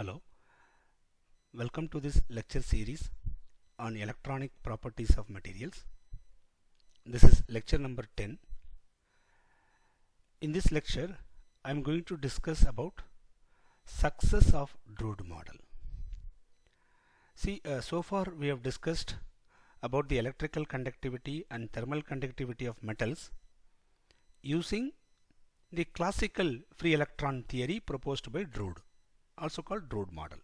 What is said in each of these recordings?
Hello, welcome to this lecture series on electronic properties of materials. This is lecture number 10. In this lecture, I am going to discuss about success of Drude model. See, so far we have discussed about the electrical conductivity and thermal conductivity of metals using the classical free electron theory proposed by Drude, also called Drude model.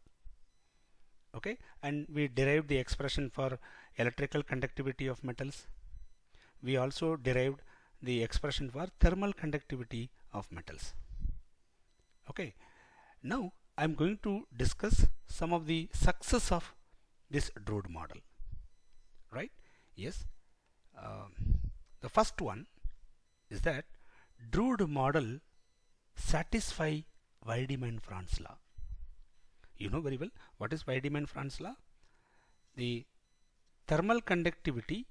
Okay, and we derived the expression for electrical conductivity of metals. We also derived the expression for thermal conductivity of metals. Okay, now I am going to discuss some of the success of this Drude model. Right? Yes. The first one is that Drude model satisfy Weidemann-Franz law. You know very well what is Weidemann-Franz law. The thermal conductivity,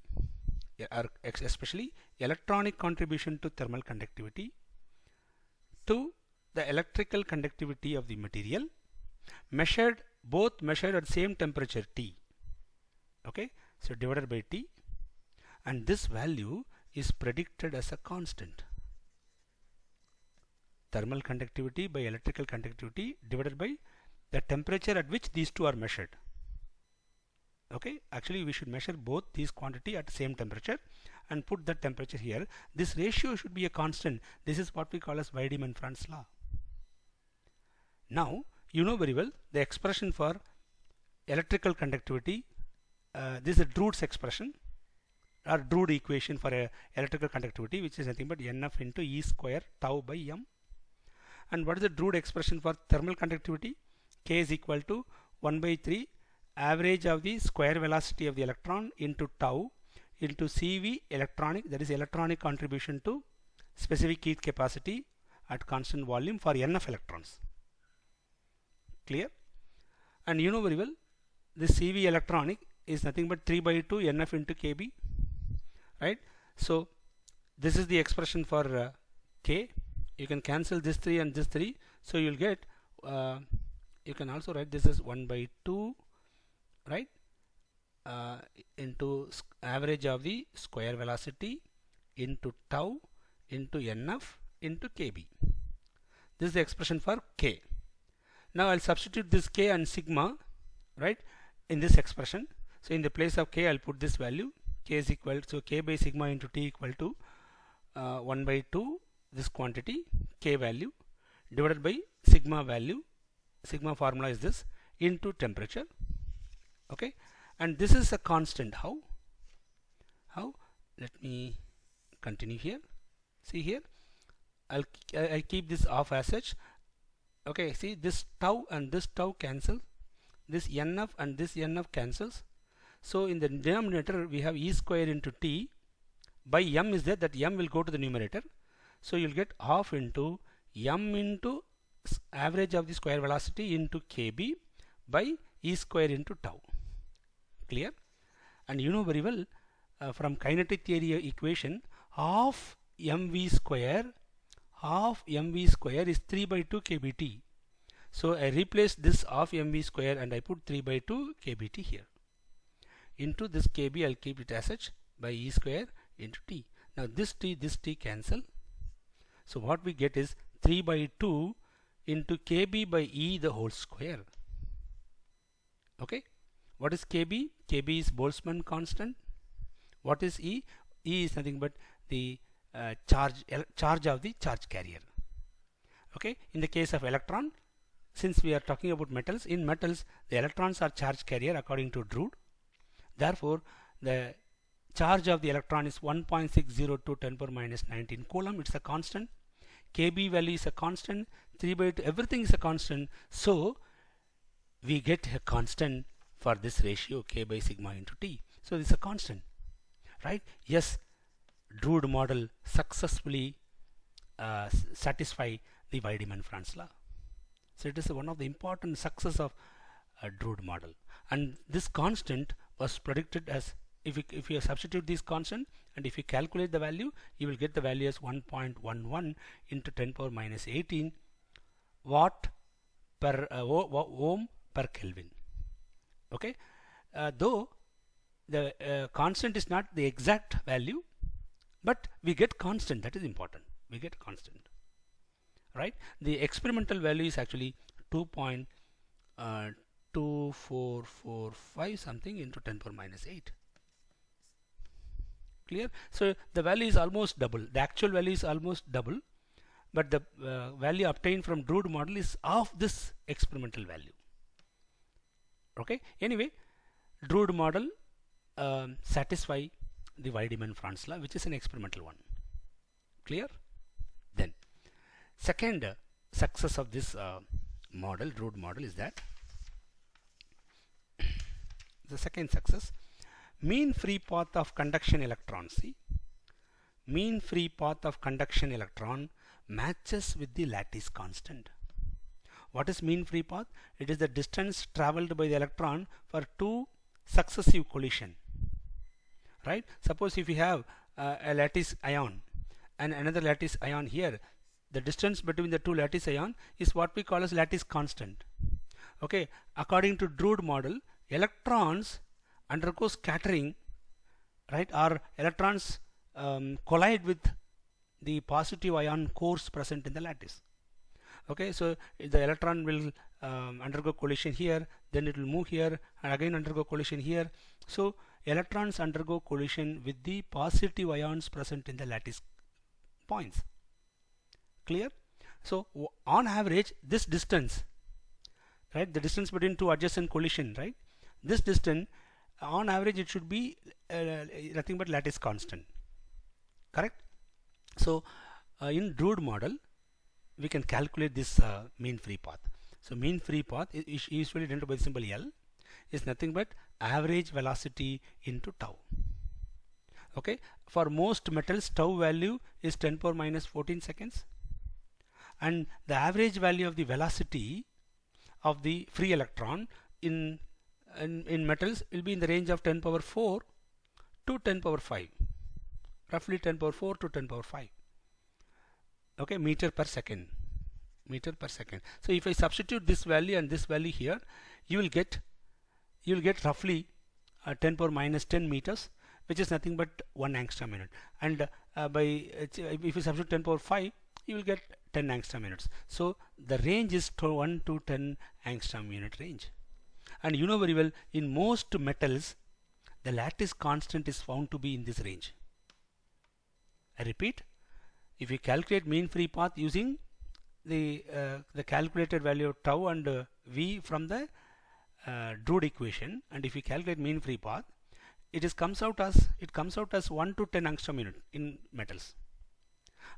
or especially electronic contribution to thermal conductivity to the electrical conductivity of the material both measured at same temperature T. Okay, so divided by T, and this value is predicted as a constant. Thermal conductivity by electrical conductivity divided by the temperature at which these two are measured. Okay, actually we should measure both these quantity at the same temperature and put that temperature here. This ratio should be a constant. This is what we call as Weidemann-Franz law. Now you know very well the expression for electrical conductivity. This is a Drude's expression or Drude equation for electrical conductivity, which is nothing but NF into E square tau by M. And what is the Drude expression for thermal conductivity? K is equal to 1 by 3 average of the square velocity of the electron into tau into CV electronic, that is electronic contribution to specific heat capacity at constant volume for NF electrons. Clear? And you know very well this CV electronic is nothing but 3 by 2 NF into KB, right? So this is the expression for K. You can cancel this 3 and this 3, so you will get you can also write this as 1 by 2, right, into average of the square velocity into tau into NF into KB. This is the expression for K. Now I'll substitute this K and sigma, right, in this expression. So in the place of K I'll put this value. K is equal to, so K by sigma into T equal to 1 by 2 this quantity K value divided by sigma value. Sigma formula is this into temperature. Okay, and this is a constant. How? Let me continue here. See here, I'll keep this off as such. Okay, see this tau and this tau cancel, this NF and this NF cancels. So in the denominator we have E square into T by M is there, that M will go to the numerator. So you'll get half into M into average of the square velocity into KB by E square into tau. Clear? And you know very well from kinetic theory equation, half mv square is 3 by 2 kBt. So I replace this half mv square and I put 3 by 2 kBt here. Into this kb I'll keep it as such by E square into T. Now this T cancel. So what we get is 3 by 2 into kb by E the whole square. Okay, what is kb? Kb is Boltzmann constant. What is E? E is nothing but the charge of the charge carrier. Okay, in the case of electron, since we are talking about metals, in metals the electrons are charge carrier according to Drude. Therefore the charge of the electron is 1.602 10 power minus 19 coulomb. It's a constant. KB value is a constant. 3 by 2, everything is a constant. So we get a constant for this ratio K by sigma into T. So this is a constant, right? Yes, Drude model successfully satisfy the Weidemann-Franz law. So it is one of the important success of Drude model. And this constant was predicted as, if you substitute this constant and if you calculate the value, you will get the value as 1.11 into 10 power minus 18 watt per ohm per Kelvin. Okay, though the constant is not the exact value, but we get constant. That is important. We get constant, right? The experimental value is actually 2.2445 something into 10 power minus 8. Clear? So the value is almost double. The actual value is almost double, but the value obtained from Drude model is of this experimental value. Okay. Anyway, Drude model satisfy the Weidemann-Franz law, which is an experimental one. Clear? Then second success of this model, Drude model, is that the second success, mean free path of conduction electron. See, mean free path of conduction electron matches with the lattice constant. What is mean free path? It is the distance traveled by the electron for two successive collision. Right? Suppose if you have a lattice ion and another lattice ion here, the distance between the two lattice ion is what we call as lattice constant. Okay, according to Drude model, electrons undergo scattering, right, or electrons collide with the positive ion cores present in the lattice. Okay, so the electron will undergo collision here, then it will move here and again undergo collision here. So electrons undergo collision with the positive ions present in the lattice points. Clear? So on average, this distance, right, the distance between two adjacent collision, right, this distance on average it should be nothing but lattice constant. Correct? So in Drude model we can calculate this mean free path. So mean free path is usually denoted by the symbol L, is nothing but average velocity into tau. Okay, for most metals tau value is 10 power minus 14 seconds, and the average value of the velocity of the free electron in metals will be in the range of 10 power 4 to 10 power 5, roughly 10 power 4 to 10 power 5. Okay, meter per second. So if I substitute this value and this value here, you will get roughly 10 power minus 10 meters, which is nothing but 1 angstrom minute. And if you substitute 10 power 5, you will get 10 angstrom minutes. So the range is 1 to 10 angstrom unit range. And you know very well, in most metals the lattice constant is found to be in this range. I repeat, if you calculate mean free path using the calculated value of tau and v from the Drude equation, and if you calculate mean free path, it comes out as 1 to 10 angstrom unit in metals,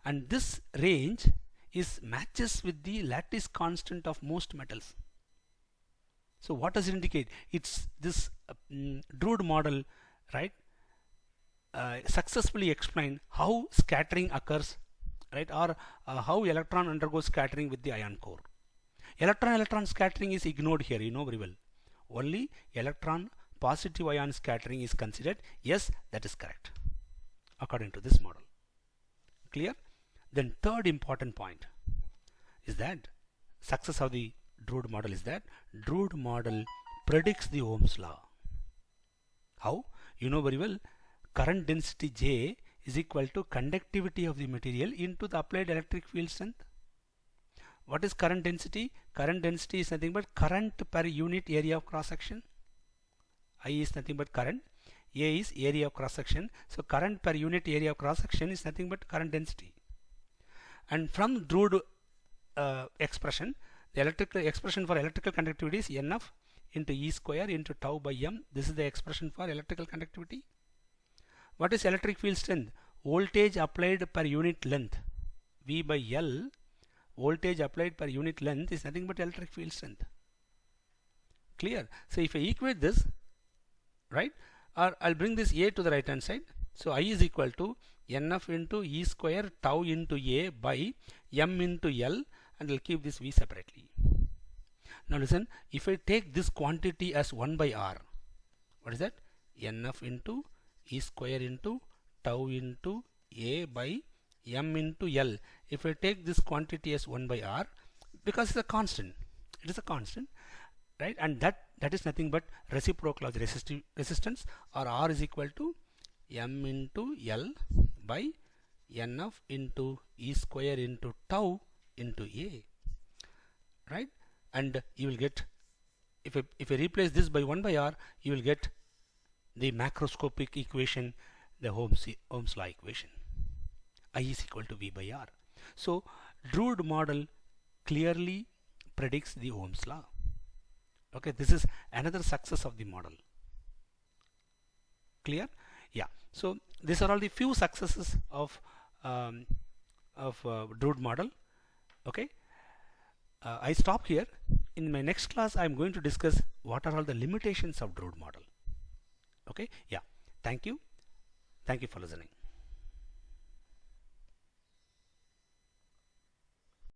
and this range matches with the lattice constant of most metals. So what does it indicate? It's this Drude model, right, successfully explain how scattering occurs, right, or how electron undergoes scattering with the ion core. Electron scattering is ignored here, you know very well. Only electron positive ion scattering is considered. Yes, that is correct according to this model. Clear? Then third important point is that success of the Drude model is that Drude model predicts the Ohm's law. How? You know very well, current density J is equal to conductivity of the material into the applied electric field strength. What is current density? Current density is nothing but current per unit area of cross section. I is nothing but current, A is area of cross section. So current per unit area of cross section is nothing but current density. And from Drude expression, the electrical expression for electrical conductivity is Nf into E square into tau by m. This is the expression for electrical conductivity. What is electric field strength? Voltage applied per unit length, V by L. Voltage applied per unit length is nothing but electric field strength. Clear? So if I equate this, right, or I'll bring this A to the right hand side. So I is equal to Nf into E square tau into A by m into L, and I'll keep this V separately. Now listen, if I take this quantity as 1 by R, what is that? Nf into E square into tau into A by m into L. If I take this quantity as 1 by R, because it's a constant, It is a constant, right? And that is nothing but reciprocal of the resistance, or R is equal to m into L by n of into E square into tau into A, right? And you will get, if I replace this by 1 by R, you will get the macroscopic equation, the Ohm's law equation. I is equal to V by R. So Drude model clearly predicts the Ohm's law. Okay, this is another success of the model. Clear? Yeah. So these are all the few successes of Drude model. Okay. I stop here. In my next class, I am going to discuss what are all the limitations of Drude model. Okay. Yeah. Thank you. Thank you for listening.